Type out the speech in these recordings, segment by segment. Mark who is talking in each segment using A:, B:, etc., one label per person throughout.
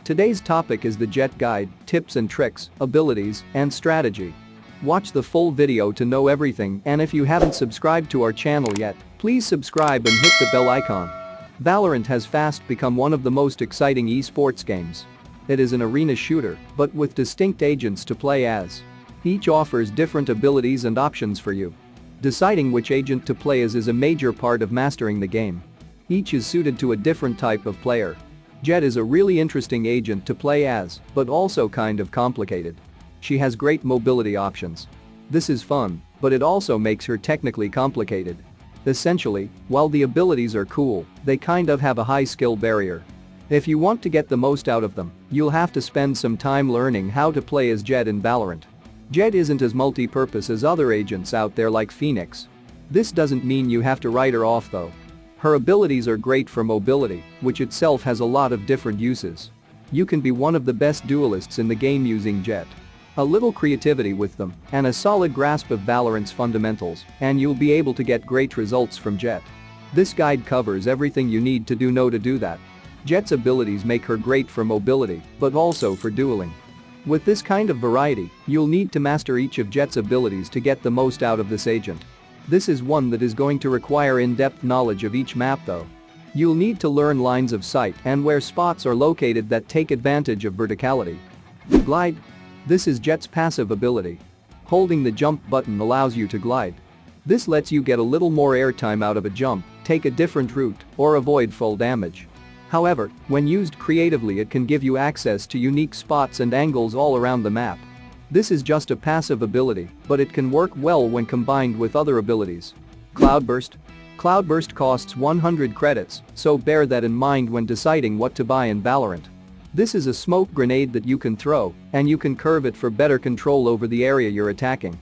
A: Today's topic is the Jett guide, tips and tricks, abilities, and strategy. Watch the full video to know everything, and if you haven't subscribed to our channel yet, please subscribe and hit the bell icon. Valorant has fast become one of the most exciting esports games. It is an arena shooter, but with distinct agents to play as. Each offers different abilities and options for you. Deciding which agent to play as is a major part of mastering the game. Each is suited to a different type of player. Jett is a really interesting agent to play as, but also kind of complicated. She has great mobility options. This is fun, but it also makes her technically complicated. Essentially, while the abilities are cool, they kind of have a high skill barrier. If you want to get the most out of them, you'll have to spend some time learning how to play as Jett in Valorant. Jett isn't as multi-purpose as other agents out there like Phoenix. This doesn't mean you have to write her off though. Her abilities are great for mobility, which itself has a lot of different uses. You can be one of the best duelists in the game using Jett. A little creativity with them, and a solid grasp of Valorant's fundamentals, and you'll be able to get great results from Jett. This guide covers everything you need to do that. Jett's abilities make her great for mobility, but also for dueling. With this kind of variety, you'll need to master each of Jett's abilities to get the most out of this agent. This is one that is going to require in-depth knowledge of each map though. You'll need to learn lines of sight and where spots are located that take advantage of verticality. Glide. This is Jett's passive ability. Holding the jump button allows you to glide. This lets you get a little more airtime out of a jump, take a different route, or avoid full damage. However, when used creatively it can give you access to unique spots and angles all around the map. This is just a passive ability, but it can work well when combined with other abilities. Cloudburst. Cloudburst costs 100 credits, so bear that in mind when deciding what to buy in Valorant. This is a smoke grenade that you can throw, and you can curve it for better control over the area you're attacking.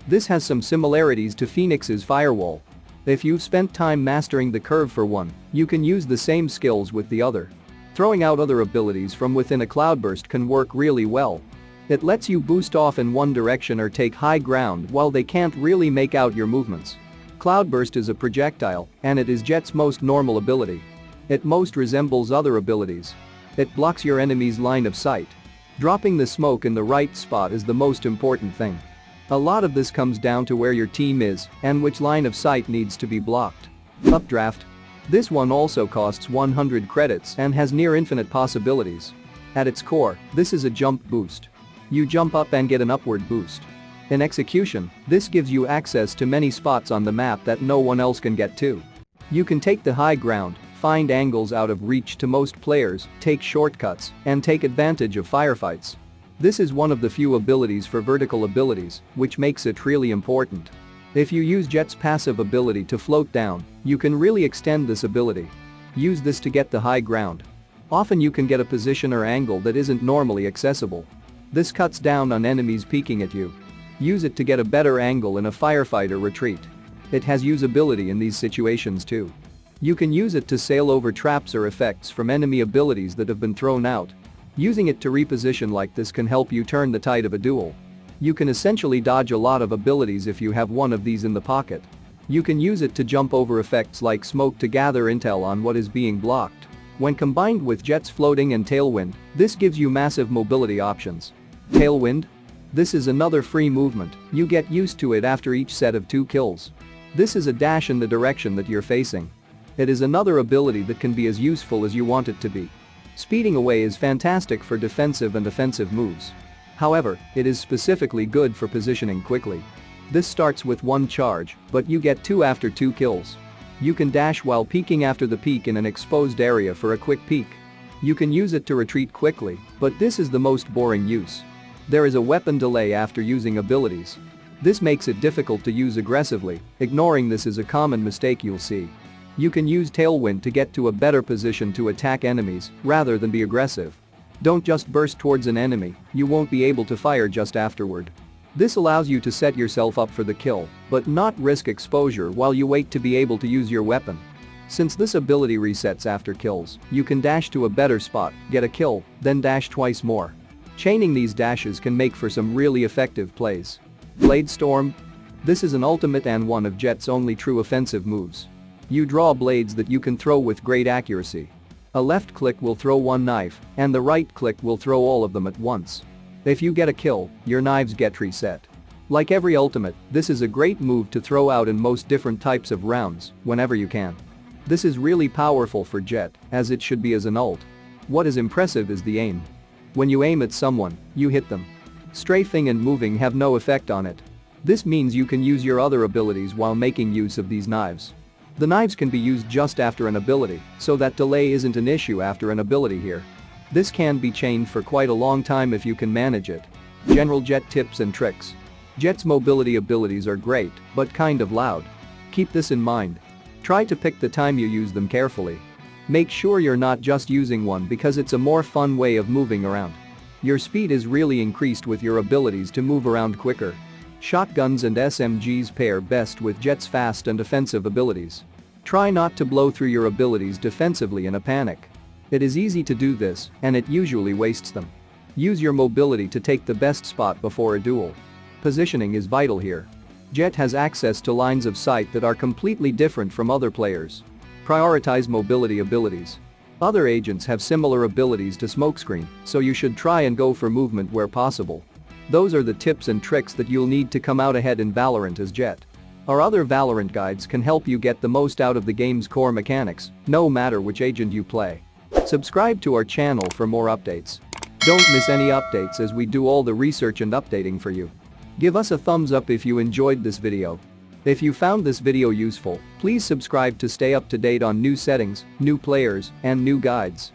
A: This has some similarities to Phoenix's firewall. If you've spent time mastering the curve for one, you can use the same skills with the other. Throwing out other abilities from within a Cloudburst can work really well. It lets you boost off in one direction or take high ground while they can't really make out your movements. Cloudburst is a projectile, and it is Jett's most normal ability. It most resembles other abilities. It blocks your enemy's line of sight. Dropping the smoke in the right spot is the most important thing. A lot of this comes down to where your team is and which line of sight needs to be blocked. Updraft. This one also costs 100 credits and has near infinite possibilities. At its core, this is a jump boost. You jump up and get an upward boost. In execution, this gives you access to many spots on the map that no one else can get to. You can take the high ground, find angles out of reach to most players, take shortcuts, and take advantage of firefights. This is one of the few abilities for vertical abilities, which makes it really important. If you use Jett's passive ability to float down, you can really extend this ability. Use this to get the high ground. Often you can get a position or angle that isn't normally accessible. This cuts down on enemies peeking at you. Use it to get a better angle in a firefight or retreat. It has usability in these situations too. You can use it to sail over traps or effects from enemy abilities that have been thrown out. Using it to reposition like this can help you turn the tide of a duel. You can essentially dodge a lot of abilities if you have one of these in the pocket. You can use it to jump over effects like smoke to gather intel on what is being blocked. When combined with Jett's floating and Tailwind, this gives you massive mobility options. Tailwind. This is another free movement, you get used to it after each set of 2 kills. This is a dash in the direction that you're facing. It is another ability that can be as useful as you want it to be. Speeding away is fantastic for defensive and offensive moves. However, it is specifically good for positioning quickly. This starts with 1 charge, but you get 2 after 2 kills. You can dash while peeking after the peek in an exposed area for a quick peek. You can use it to retreat quickly, but this is the most boring use. There is a weapon delay after using abilities. This makes it difficult to use aggressively, ignoring this is a common mistake you'll see. You can use Tailwind to get to a better position to attack enemies, rather than be aggressive. Don't just burst towards an enemy, you won't be able to fire just afterward. This allows you to set yourself up for the kill, but not risk exposure while you wait to be able to use your weapon. Since this ability resets after kills, you can dash to a better spot, get a kill, then dash twice more. Chaining these dashes can make for some really effective plays. Blade Storm. This is an ultimate and one of Jett's only true offensive moves. You draw blades that you can throw with great accuracy. A left click will throw one knife, and the right click will throw all of them at once. If you get a kill, your knives get reset. Like every ultimate, this is a great move to throw out in most different types of rounds, whenever you can. This is really powerful for Jett, as it should be as an ult. What is impressive is the aim. When you aim at someone, you hit them. Strafing and moving have no effect on it. This means you can use your other abilities while making use of these knives. The knives can be used just after an ability, so that delay isn't an issue after an ability here. This can be chained for quite a long time if you can manage it. General Jett tips and tricks. Jett's mobility abilities are great, but kind of loud. Keep this in mind. Try to pick the time you use them carefully. Make sure you're not just using one because it's a more fun way of moving around. Your speed is really increased with your abilities to move around quicker. Shotguns and SMGs pair best with Jett's fast and offensive abilities. Try not to blow through your abilities defensively in a panic. It is easy to do this, and it usually wastes them. Use your mobility to take the best spot before a duel. Positioning is vital here. Jett has access to lines of sight that are completely different from other players. Prioritize mobility abilities. Other agents have similar abilities to smokescreen, so you should try and go for movement where possible. Those are the tips and tricks that you'll need to come out ahead in Valorant as Jett. Our other Valorant guides can help you get the most out of the game's core mechanics, no matter which agent you play. Subscribe to our channel for more updates. Don't miss any updates as we do all the research and updating for you. Give us a thumbs up if you enjoyed this video. If you found this video useful, please subscribe to stay up to date on new settings, new players, and new guides.